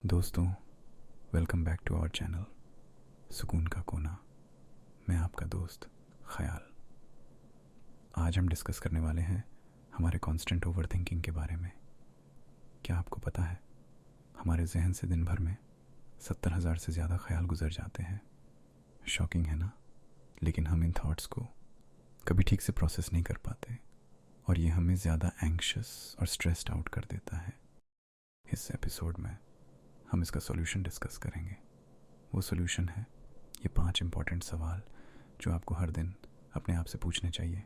दोस्तों, welcome back to our channel सुकून का कोना। मैं आपका दोस्त ख्याल। आज हम डिस्कस करने वाले हैं हमारे कांस्टेंट ओवर थिंकिंग के बारे में। क्या आपको पता है, हमारे जहन से दिन भर में 70,000 से ज़्यादा ख्याल गुजर जाते हैं। शॉकिंग है ना? लेकिन हम इन थॉट्स को कभी ठीक से प्रोसेस नहीं कर पाते और ये हमें ज़्यादा एंग्शियस और स्ट्रेस्ड आउट कर देता है। इस एपिसोड में हम इसका सॉल्यूशन डिस्कस करेंगे। वो सॉल्यूशन है ये 5 इंपॉर्टेंट सवाल जो आपको हर दिन अपने आप से पूछने चाहिए,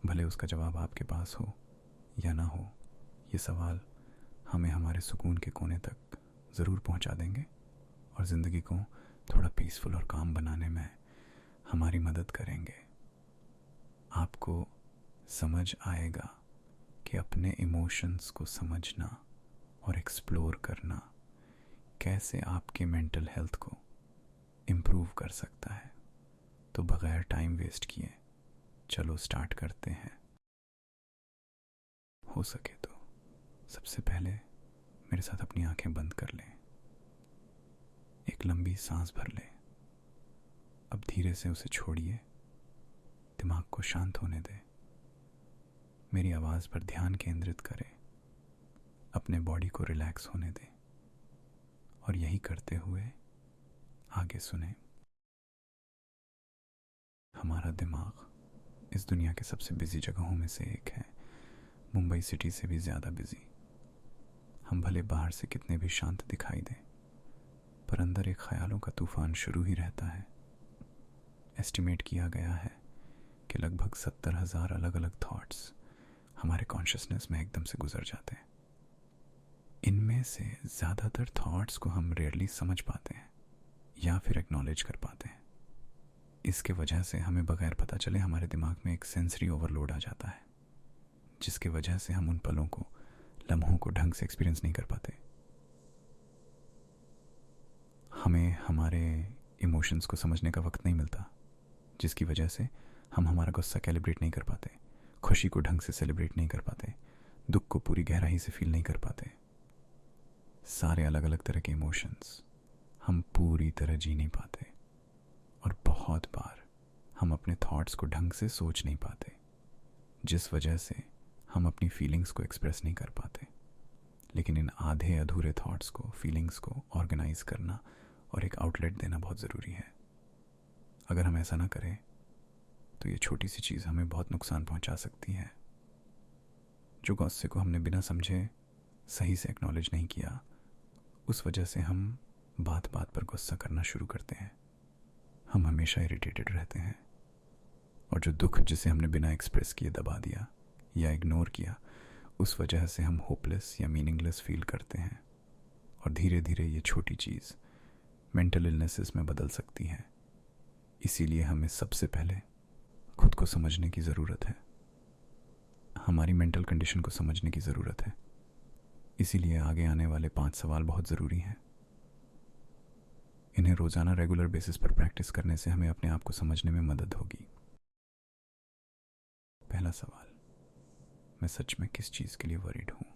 भले उसका जवाब आपके पास हो या ना हो। ये सवाल हमें हमारे सुकून के कोने तक ज़रूर पहुंचा देंगे और ज़िंदगी को थोड़ा पीसफुल और काम बनाने में हमारी मदद करेंगे। आपको समझ आएगा कि अपने इमोशंस को समझना और एक्सप्लोर करना कैसे आपके मेंटल हेल्थ को इम्प्रूव कर सकता है। तो बगैर टाइम वेस्ट किए चलो स्टार्ट करते हैं। हो सके तो सबसे पहले मेरे साथ अपनी आंखें बंद कर लें। एक लंबी सांस भर लें। अब धीरे से उसे छोड़िए। दिमाग को शांत होने दें। मेरी आवाज़ पर ध्यान केंद्रित करें। अपने बॉडी को रिलैक्स होने दें और यही करते हुए आगे सुने। हमारा दिमाग इस दुनिया के सबसे बिजी जगहों में से एक है, मुंबई सिटी से भी ज़्यादा बिजी। हम भले बाहर से कितने भी शांत दिखाई दें, पर अंदर एक ख्यालों का तूफान शुरू ही रहता है। एस्टिमेट किया गया है कि लगभग 70,000 अलग अलग थॉट्स हमारे कॉन्शियसनेस में एकदम से गुजर जाते हैं। इनमें से ज़्यादातर थॉट्स को हम रेयरली समझ पाते हैं या फिर एक्नॉलेज कर पाते हैं। इसके वजह से हमें बगैर पता चले हमारे दिमाग में एक सेंसरी ओवरलोड आ जाता है, जिसकी वजह से हम उन पलों को, लम्हों को ढंग से एक्सपीरियंस नहीं कर पाते। हमें हमारे इमोशंस को समझने का वक्त नहीं मिलता, जिसकी वजह से हम हमारा गुस्सा कैलिब्रेट नहीं कर पाते, खुशी को ढंग से सेलिब्रेट नहीं कर पाते, दुख को पूरी गहराई से फील नहीं कर पाते। सारे अलग अलग तरह के इमोशंस हम पूरी तरह जी नहीं पाते और बहुत बार हम अपने थॉट्स को ढंग से सोच नहीं पाते, जिस वजह से हम अपनी फीलिंग्स को एक्सप्रेस नहीं कर पाते। लेकिन इन आधे अधूरे थॉट्स को, फीलिंग्स को ऑर्गेनाइज करना और एक आउटलेट देना बहुत ज़रूरी है। अगर हम ऐसा ना करें तो ये छोटी सी चीज़ हमें बहुत नुकसान पहुंचा सकती है। जो गुस्से को हमने बिना समझे सही से एक्नॉलेज नहीं किया, उस वजह से हम बात बात पर गुस्सा करना शुरू करते हैं। हम हमेशा इरिटेटेड रहते हैं और जो दुख जिसे हमने बिना एक्सप्रेस किए दबा दिया या इग्नोर किया, उस वजह से हम होपलेस या मीनिंगलेस फील करते हैं और धीरे धीरे ये छोटी चीज़ मेंटल इलनेसेस में बदल सकती है। इसीलिए हमें सबसे पहले खुद को समझने की ज़रूरत है, हमारी मेंटल कंडीशन को समझने की ज़रूरत है। इसीलिए आगे आने वाले 5 सवाल बहुत ज़रूरी हैं। इन्हें रोज़ाना रेगुलर बेसिस पर प्रैक्टिस करने से हमें अपने आप को समझने में मदद होगी। पहला सवाल, मैं सच में किस चीज़ के लिए वरीड हूँ?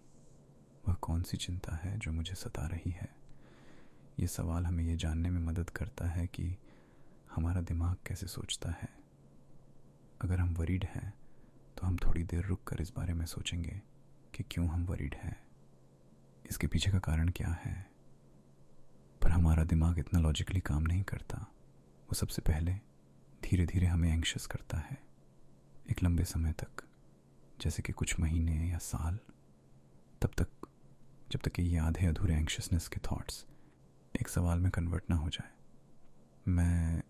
वह कौन सी चिंता है जो मुझे सता रही है? ये सवाल हमें ये जानने में मदद करता है कि हमारा दिमाग कैसे सोचता है। अगर हम वरीड हैं तो हम थोड़ी देर रुक कर इस बारे में सोचेंगे कि क्यों हम वरीड हैं, इसके पीछे का कारण क्या है। पर हमारा दिमाग इतना लॉजिकली काम नहीं करता। वो सबसे पहले धीरे धीरे हमें एंग्शियस करता है, एक लंबे समय तक, जैसे कि कुछ महीने या साल, तब तक जब तक कि ये आधे अधूरे एंग्शियसनेस के थॉट्स एक सवाल में कन्वर्ट ना हो जाए। मैं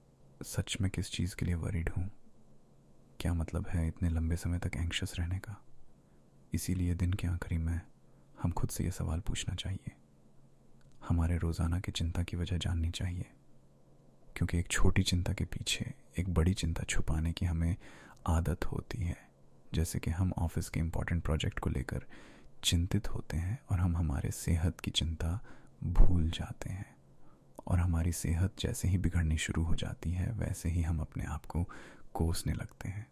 सच में किस चीज़ के लिए वरीड हूँ? क्या मतलब है इतने लंबे समय तक एंग्शियस रहने का? इसीलिए दिन के आखिरी में हम खुद से ये सवाल पूछना चाहिए। हमारे रोज़ाना की चिंता की वजह जाननी चाहिए, क्योंकि एक छोटी चिंता के पीछे एक बड़ी चिंता छुपाने की हमें आदत होती है। जैसे कि हम ऑफिस के इम्पोर्टेंट प्रोजेक्ट को लेकर चिंतित होते हैं और हम हमारे सेहत की चिंता भूल जाते हैं, और हमारी सेहत जैसे ही बिगड़नी शुरू हो जाती है वैसे ही हम अपने आप को कोसने लगते हैं।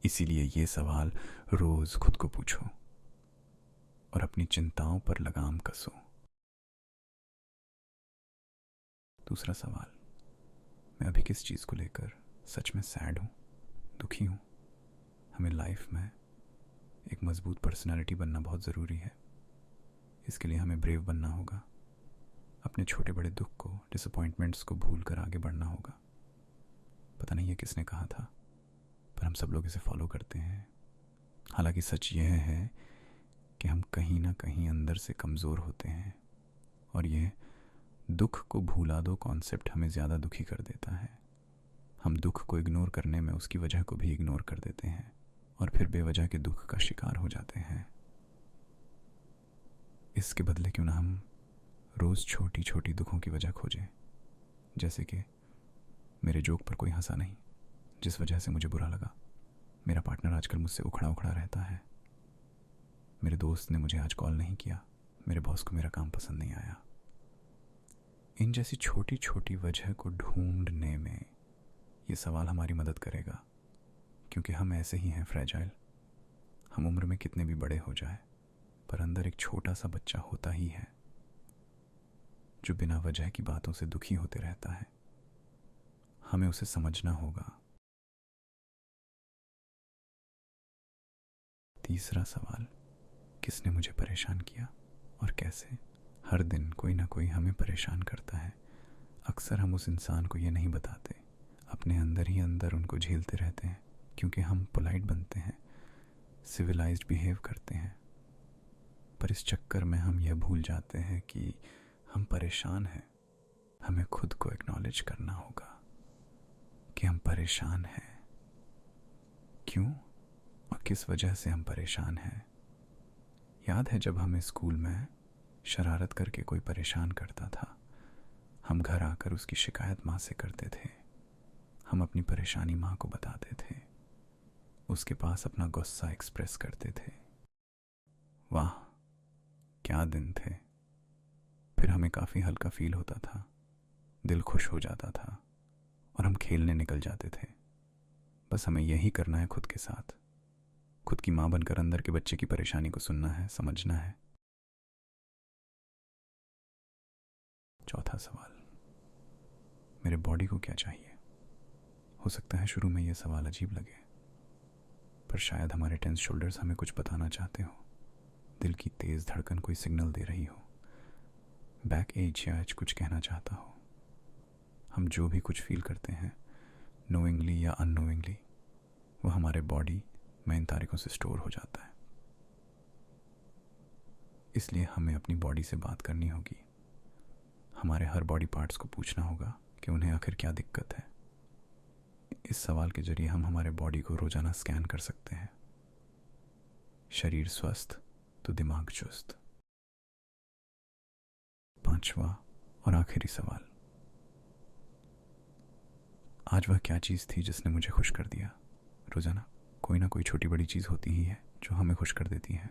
इसीलिए ये सवाल रोज़ खुद को पूछो और अपनी चिंताओं पर लगाम कसो। दूसरा सवाल, मैं अभी किस चीज़ को लेकर सच में सैड हूँ, दुखी हूँ? हमें लाइफ में एक मजबूत पर्सनालिटी बनना बहुत ज़रूरी है। इसके लिए हमें ब्रेव बनना होगा, अपने छोटे बड़े दुख को, डिसअपॉइंटमेंट्स को भूल कर आगे बढ़ना होगा। पता नहीं ये किसने कहा था, पर हम सब लोग इसे फॉलो करते हैं। हालांकि सच यह है कि हम कहीं ना कहीं अंदर से कमज़ोर होते हैं, और ये दुख को भूला दो कॉन्सेप्ट हमें ज़्यादा दुखी कर देता है। हम दुख को इग्नोर करने में उसकी वजह को भी इग्नोर कर देते हैं और फिर बेवजह के दुख का शिकार हो जाते हैं। इसके बदले क्यों ना हम रोज़ छोटी छोटी दुखों की वजह खोजें, जैसे कि मेरे जोक पर कोई हंसा नहीं जिस वजह से मुझे बुरा लगा, मेरा पार्टनर आजकल मुझसे उखड़ा उखड़ा रहता है, मेरे दोस्त ने मुझे आज कॉल नहीं किया, मेरे बॉस को मेरा काम पसंद नहीं आया। इन जैसी छोटी छोटी वजह को ढूंढने में ये सवाल हमारी मदद करेगा, क्योंकि हम ऐसे ही हैं फ्रेजाइल। हम उम्र में कितने भी बड़े हो जाए, पर अंदर एक छोटा सा बच्चा होता ही है जो बिना वजह की बातों से दुखी होते रहता है। हमें उसे समझना होगा। तीसरा सवाल, किसने मुझे परेशान किया और कैसे? हर दिन कोई ना कोई हमें परेशान करता है। अक्सर हम उस इंसान को ये नहीं बताते, अपने अंदर ही अंदर उनको झेलते रहते हैं, क्योंकि हम पोलाइट बनते हैं, सिविलाइज्ड बिहेव करते हैं। पर इस चक्कर में हम यह भूल जाते हैं कि हम परेशान हैं। हमें खुद को एक्नॉलेज करना होगा कि हम परेशान हैं। क्यों और किस वजह से हम परेशान हैं? याद है जब हमें स्कूल में शरारत करके कोई परेशान करता था, हम घर आकर उसकी शिकायत माँ से करते थे। हम अपनी परेशानी माँ को बताते थे, उसके पास अपना गुस्सा एक्सप्रेस करते थे। वाह क्या दिन थे। फिर हमें काफ़ी हल्का फील होता था, दिल खुश हो जाता था और हम खेलने निकल जाते थे। बस हमें यही करना है खुद के साथ, खुद की माँ बनकर अंदर के बच्चे की परेशानी को सुनना है, समझना है। चौथा सवाल, मेरे बॉडी को क्या चाहिए? हो सकता है शुरू में यह सवाल अजीब लगे, पर शायद हमारे टेंस शोल्डर्स हमें कुछ बताना चाहते हो। दिल की तेज़ धड़कन कोई सिग्नल दे रही हो, बैक एज या एज कुछ कहना चाहता हो। हम जो भी कुछ फील करते हैं, नोइंगली या अननोइंगली, वो हमारे बॉडी में इन तारीखों से स्टोर हो जाता है। इसलिए हमें अपनी बॉडी से बात करनी होगी। हमारे हर बॉडी पार्ट्स को पूछना होगा कि उन्हें आखिर क्या दिक्कत है। इस सवाल के जरिए हम हमारे बॉडी को रोजाना स्कैन कर सकते हैं। शरीर स्वस्थ तो दिमाग चुस्त। पांचवा और आखिरी सवाल, आज वह क्या चीज़ थी जिसने मुझे खुश कर दिया? रोजाना कोई ना कोई छोटी बड़ी चीज़ होती ही है जो हमें खुश कर देती है,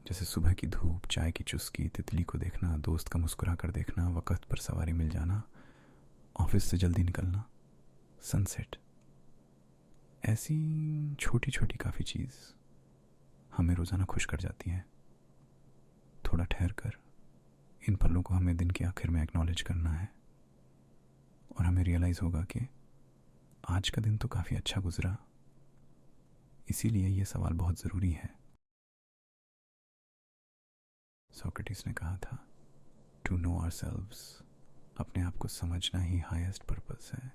जैसे सुबह की धूप, चाय की चुस्की, तितली को देखना, दोस्त का मुस्कुरा कर देखना, वक्त पर सवारी मिल जाना, ऑफिस से जल्दी निकलना, सनसेट। ऐसी छोटी छोटी काफ़ी चीज़ हमें रोज़ाना खुश कर जाती हैं। थोड़ा ठहर कर इन पलों को हमें दिन के आखिर में एक्नॉलेज करना है, और हमें रियलाइज़ होगा कि आज का दिन तो काफ़ी अच्छा गुजरा। इसीलिए ये सवाल बहुत ज़रूरी है। सोक्रेटिस ने कहा था, टू नो आवरसेल्व्स, अपने आप को समझना ही हाईएस्ट पर्पस है।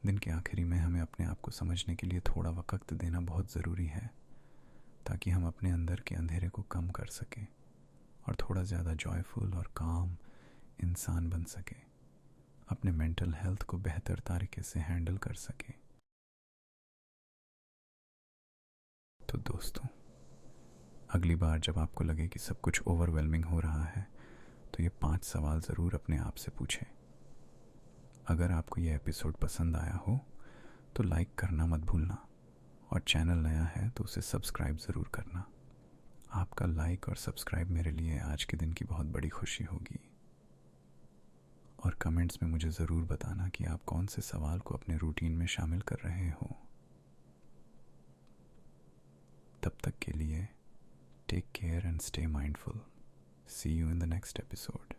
दिन के आखिरी में हमें अपने आप को समझने के लिए थोड़ा वक्त देना बहुत ज़रूरी है, ताकि हम अपने अंदर के अंधेरे को कम कर सकें और थोड़ा ज़्यादा जॉयफुल और काम इंसान बन सके, अपने मेंटल हेल्थ को बेहतर तरीके से हैंडल कर सके। तो दोस्तों, अगली बार जब आपको लगे कि सब कुछ ओवरवेलमिंग हो रहा है, तो ये 5 सवाल ज़रूर अपने आप से पूछें। अगर आपको ये एपिसोड पसंद आया हो तो लाइक करना मत भूलना, और चैनल नया है तो उसे सब्सक्राइब ज़रूर करना। आपका लाइक और सब्सक्राइब मेरे लिए आज के दिन की बहुत बड़ी खुशी होगी। और कमेंट्स में मुझे ज़रूर बताना कि आप कौन से सवाल को अपने रूटीन में शामिल कर रहे हो। तब तक के लिए take care and stay mindful. See you in the next episode.